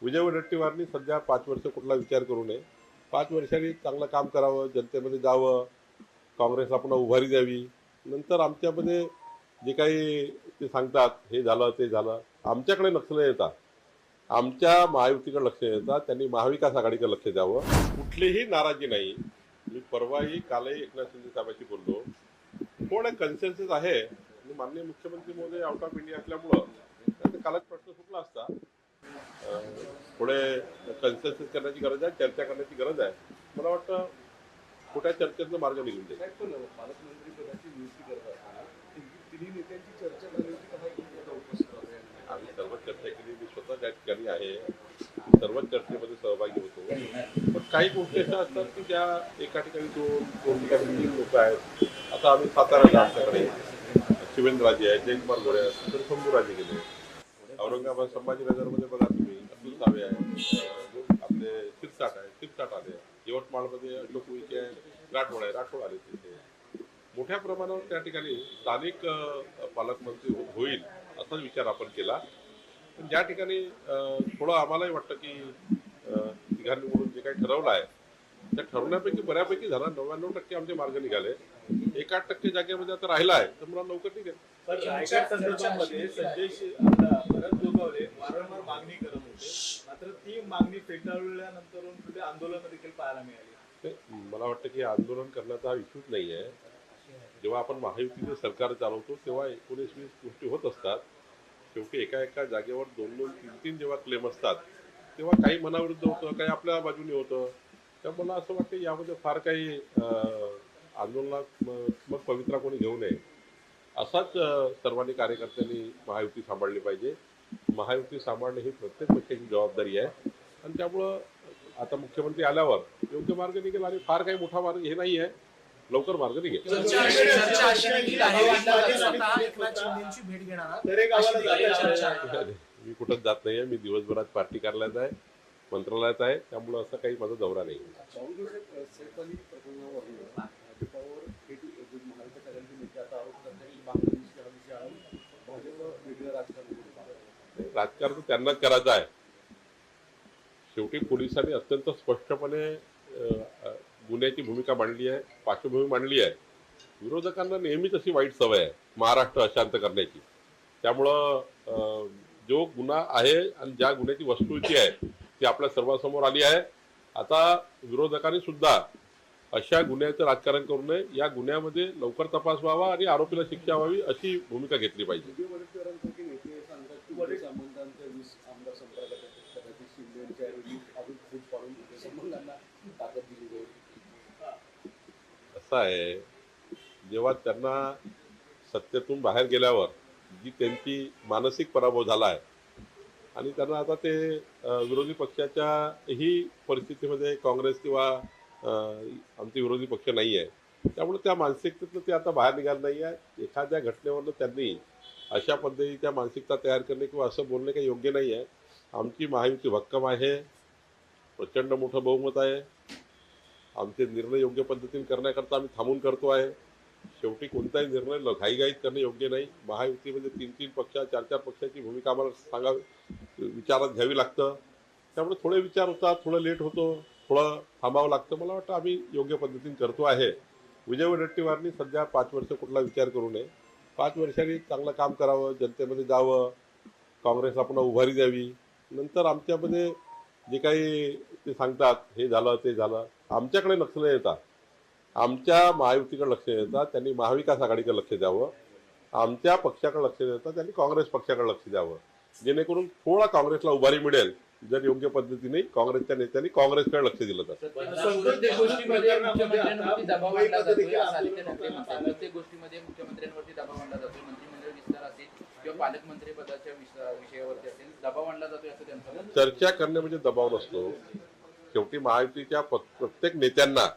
विजय वडेट्टीवारांनी सध्या 5 वर्ष कुठला विचार करू नये. 5 वर्षांनी चांगलं काम करावं, जनतेमध्ये जावं, काँग्रेसला पुन्हा उभारी द्यावी. नंतर आमच्यामध्ये जे काही ते सांगतात हे झालं ते झालं, आमच्याकडे लक्ष न येता आमच्या महायुतीकडे लक्ष देतात. त्यांनी महाविकास आघाडीकडे लक्ष द्यावं. कुठलीही नाराजी नाही. मी परवाही कालही एकनाथ शिंदे साहेबांशी बोललो. थोडं कन्सेन्सस आहे आणि माननीय मुख्यमंत्री महोदय आउट ऑफ इंडिया असल्यामुळं त्यांचा कालच प्रश्न सुटला असता. पुढे कन्सेन्सस करण्याची गरज आहे, चर्चा करण्याची गरज आहे. मला वाटतं खोट्या चर्चेतनं मार्ग निघून जाईल. पालकमंत्री पदाची नियुक्ती करत असताना तिन्ही नेत्यांची चर्चा झाली होती का उपस्थित होते? आम्ही सर्व चर्चा केली. मी स्वतः त्या ठिकाणी आहे, सर्व चर्चेमध्ये सहभागी होतो. पण काही गोष्टी अशा असतात की त्या एका ठिकाणी दोन ठिकाणी 3 लोक आहेत. आता आम्ही साताऱ्याला आमच्याकडे शिवेंद्रराजे आहेत, जयकुमार गोरे आहेत, तर शंभूराजे गेले. औरंगाबाद संभाजीनगरमध्ये बघा तुम्ही अब्दुल सावे आहे, आपले शिरसाट आले. यवतमाळमध्ये अशोक उईके आहे, राठोड आले. तिथे मोठ्या प्रमाणावर त्या ठिकाणी स्थानिक पालकमंत्री होईल असाच विचार आपण केला. पण ज्या ठिकाणी थोडं आम्हालाही वाटतं की तिघांनी म्हणून जे काही ठरवलं आहे त्या ठरवण्यापैकी बऱ्यापैकी झाला. 99% आमचे मार्ग निघाले. 1-8% जागेमध्ये आता राहिला आहे तर मला लवकर निघेल. पण रायगड संदर्भामध्ये संजय भरत गोगावले वारंवार मागणी करत होते, मात्र ती मागणी फेटाळल्यानंतर पुढे आंदोलन देखील पाहायला मिळाली. मला वाटतं की आंदोलन करण्याचा हा इश्यूच नाही आहे. जेव्हा आपण महायुतीचे सरकार चालवतो तेव्हा 19-20 गोष्टी होत असतात. शेवटी एका जागेवर 2-2, 3-3 जेव्हा क्लेम असतात तेव्हा काही मनाविरुद्ध होतं, काही आपल्या बाजूने होतं. तर मला असं वाटतं यामध्ये फार काही आंदोलनात्मक पवित्रा कोणी घेऊ नये. असाच सर्वांनी कार्यकर्त्यांनी महायुती सांभाळली पाहिजे. महायुती सांभाळणे ही प्रत्येक पक्षाची जबाबदारी आहे आणि त्यामुळं आता मुख्यमंत्री आल्यावर योग्य मार्ग निघेल आणि फार काही मोठा मार्ग हे नाही आहे, लवकर मार्ग निघेल. मी कुठंच जात नाहीये. मी दिवसभरात पार्टी कार्यालयात आहे, मंत्रालयात आहे. त्यामुळे असं काही माझा दौरा नाही. राजकारण त्यांनाच करायचं आहे. शेवटी पोलिसांनी अत्यंत स्पष्टपणे गुन्ह्याची भूमिका मांडली आहे, पार्श्वभूमी मांडली आहे. विरोधकांना नेहमीच अशी वाईट सवय आहे महाराष्ट्र अशांत करण्याची. त्यामुळं जो गुन्हा आहे आणि ज्या गुन्ह्याची वस्तुस्थिती आहे ती आपल्या सर्वांसमोर आली आहे. आता विरोधकांनी सुद्धा अशा गुन्ह्याचं राजकारण करू नये. या गुन्ह्यामध्ये लवकर तपास व्हावा आणि आरोपीला शिक्षा व्हावी अशी भूमिका घेतली पाहिजे. असं आहे, जेव्हा त्यांना सत्तेतून बाहेर गेल्यावर जी त्यांची मानसिक पराभव झाला आहे आणि त्यांना आता ते विरोधी पक्षाच्या ही परिस्थितीमध्ये काँग्रेस किंवा आमचे विरोधी पक्ष नाही आहे. त्यामुळे त्या मानसिकतेतनं ते आता बाहेर निघालं नाही आहे. एखाद्या घटनेवरनं त्यांनी अशा पद्धतीच्या मानसिकता तयार करणे किंवा असं बोलणे काही योग्य नाही आहे. आमची महायुती भक्कम आहे, प्रचंड मोठं बहुमत आहे. आमचे निर्णय योग्य पद्धतीने करण्याकरता आम्ही थांबून करतो आहे. शेवटी कोणताही निर्णय घाईघाईत करणे योग्य नाही. महायुतीमध्ये 3-3 पक्ष 4-4 पक्षाची भूमिका आम्हाला विचारात घ्यावी लागतं. त्यामुळे थोडे विचार होतात, थोडं लेट होतो, थोडं थांबावं लागतं. मला वाटतं आम्ही योग्य पद्धतीने करतो आहे. विजय वडेट्टीवारांनी सध्या 5 वर्ष कुठला विचार करू नये. 5 वर्षांनी चांगलं काम करावं, जनतेमध्ये जावं, काँग्रेसला पुन्हा उभारी द्यावी. नंतर आमच्यामध्ये जे काही ते सांगतात हे झालं ते झालं, आमच्याकडे लक्ष न येता आमच्या महायुतीकडे लक्ष देतात. त्यांनी महाविकास आघाडीकडे लक्ष द्यावं. आमच्या पक्षाकडे लक्ष देतात त्यांनी काँग्रेस पक्षाकडे लक्ष द्यावं, जेणेकरून थोडा काँग्रेसला उभारी मिळेल. जर योग्य पद्धतीने काँग्रेसच्या नेत्यांनी काँग्रेसकडे लक्ष दिलं तर प्रत्येक गोष्टीमध्ये मुख्यमंत्र्यांवरती दबाव आणला जातो. मंत्रिमंडळ विस्तार असेल किंवा पालकमंत्री पदाच्या विषयावरती असेल दबाव आणला जातो असं त्यांचं. चर्चा करणे म्हणजे दबाव नसतो. शेवटी महायुतीच्या प्रत्येक नेत्यांना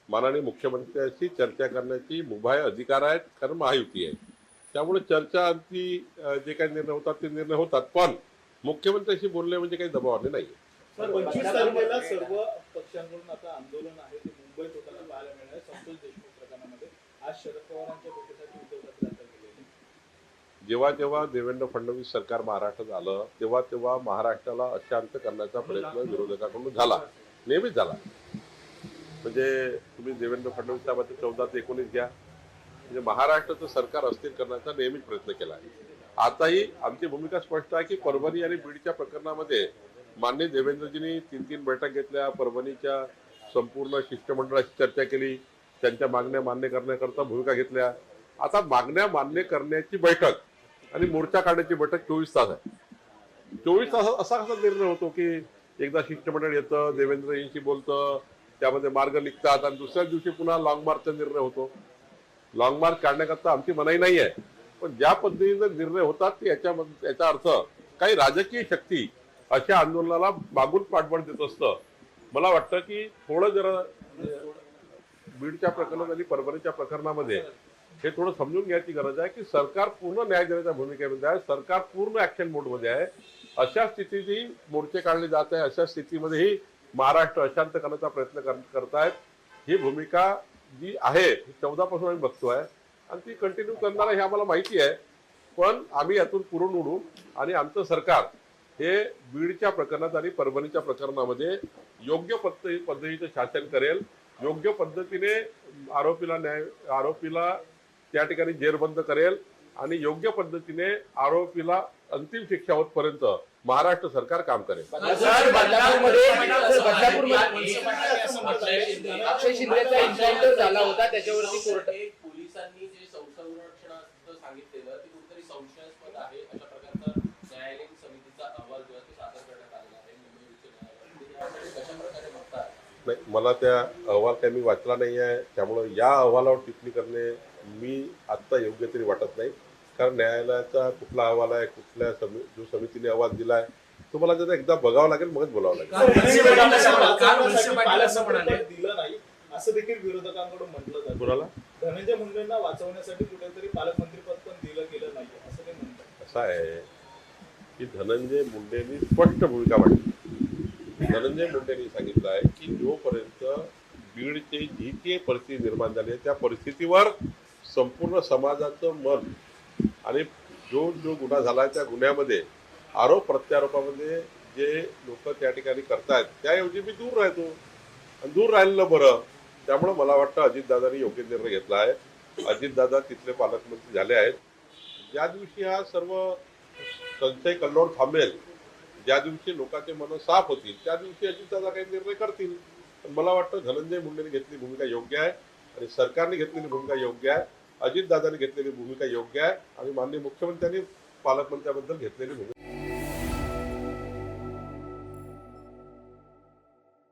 माननीय मुख्यमंत्र्यांशी चर्चा करण्याची मुभा अधिकार आहेत, कारण महायुती आहे. त्यामुळे चर्चा ती जे काही निर्णय होतात ते निर्णय होतात. पण मुख्यमंत्र्यांशी बोलणे म्हणजे काही दबाव आणले नाही. 25 तारखेला सर्व पक्षांकडून आता आंदोलन आहे ते मुंबईत होताना पाहायला मिळालं. संतोष देशमुख प्रकरणामध्ये आज शरद पवारांच्या भेटीसाठी उद्धव ठाकरे दाखल केले. जेव्हा जेव्हा देवेंद्र फडणवीस सरकार महाराष्ट्रात आलं तेव्हा तेव्हा महाराष्ट्राला अशांत करण्याचा प्रयत्न विरोधकाकडून झाला, नेहमीच झाला. म्हणजे तुम्ही देवेंद्र फडणवीस साहेबांचे 14 ते 19 घ्या, म्हणजे महाराष्ट्राचं सरकार अस्थिर करण्याचा नेहमीच प्रयत्न केला आहे. आताही आमची भूमिका स्पष्ट आहे की परभणी आणि बीडच्या प्रकरणामध्ये माननीय देवेंद्रजींनी 3 बैठक घेतल्या, परभणीच्या संपूर्ण शिष्टमंडळाशी चर्चा केली, त्यांच्या मागण्या मान्य करण्याकरता भूमिका घेतल्या. आता मागण्या मान्य करण्याची बैठक आणि मोर्चा काढण्याची बैठक 24 तास आहे. 24 तास असा कसा निर्णय होतो की एकदा शिष्टमंडळ येतं, देवेंद्रजींशी बोलतं, त्यामध्ये मार्ग निघतात आणि दुसऱ्या दिवशी पुन्हा लॉंग मार्चचा निर्णय होतो. लॉंग मार्च काढण्याकरता आमची मनाई नाही आहे, पण ज्या पद्धतीने निर्णय होतात याचा अर्थ काही राजकीय शक्ती अशा आंदोलनाला मागून पाठबळ देत असतं. मला वाटतं की थोडं जरा बीडच्या प्रकरणात आणि परभणीच्या प्रकरणामध्ये हे थोडं समजून घ्यायची गरज आहे की सरकार पूर्ण न्याय देण्याच्या भूमिकेमध्ये आहे, सरकार पूर्ण ऍक्शन मोडमध्ये आहे. अशा स्थितीतही मोर्चे काढले जात आहे, अशा स्थितीमध्येही महाराष्ट्र अशांत करण्याचा प्रयत्न करतायत. ही भूमिका जी आहे 14 पासून आम्ही बघतोय आणि ती कंटिन्यू करणार आहे हे आम्हाला माहिती आहे. पण आम्ही यातून पुरून उडू आणि आमचं सरकार हे बीडच्या प्रकरणात आणि परभणीच्या प्रकरणामध्ये योग्य पद्धतीचं शासन करेल, योग्य पद्धतीने आरोपीला त्या ठिकाणी जेरबंद करेल आणि योग्य पद्धतीने आरोपीला अंतिम शिक्षा होतपर्यंत महाराष्ट्र सरकार काम करेल. अक्षय शिंदेचा एन्काउंटर झाला होता, त्याच्यावरती कोर्ट पोलिसांनी जे संरक्षणाचं सांगितलेलं ते कुठेतरी संशयास्पद आहे. अशा प्रकारचा न्यायालयीन समितीचा अहवाल जो आहे तो सादर करण्यात आलेला आहे मुंबई उच्च न्यायालयात. यासाठी कशा प्रकारे बघता? नाही, मला त्या अहवाल काही मी वाचला नाही आहे, त्यामुळे या अहवालावर टिप्पणी करणे मी आत्ता योग्य तरी वाटत नाही. कारण न्यायालयाचा कुठला अहवाल आहे, कुठल्या जो समितीने अहवाल दिला आहे तो मला जर एकदा बघावं लागेल, मगच बोलावं लागेल. दिलं नाही असं देखील विरोधकांकडून म्हटलं जातं. कुणाला? धनंजय मुंडेंना वाचवण्यासाठी कुठेतरी पालकमंत्रीपद पण दिलं गेलं नाही असं ते म्हणतात. असं आहे की धनंजय मुंडेंनी स्पष्ट भूमिका मांडली. धनंजय मुंडेंनी सांगितलं आहे की जोपर्यंत बीडची जी काही परिस्थिती निर्माण झाली आहे त्या परिस्थितीवर संपूर्ण समाजाचं मन आणि जो गुन्हा झाला आहे त्या गुन्ह्यामध्ये आरोप प्रत्यारोपामध्ये जे लोक त्या ठिकाणी करतायत त्याऐवजी मी दूर राहतो आणि दूर राहिलेलं बरं. त्यामुळे मला वाटतं अजितदादांनी योग्य निर्णय घेतला आहे. अजितदादा तिथले पालकमंत्री झाले आहेत. ज्या दिवशी हा सर्व संशय कल्लोळ थांबेल, ज्या दिवशी लोकांचे मन साफ होतील त्या दिवशी अजितदादा काही निर्णय करतील. पण मला वाटतं धनंजय मुंडेंनी घेतलेली भूमिका योग्य आहे आणि सरकारने घेतलेली भूमिका योग्य आहे, अजितदादांनी घेतलेली भूमिका योग्य आहे आणि माननीय मुख्यमंत्र्यांनी पालकमंत्र्याबद्दल घेतलेली भूमिका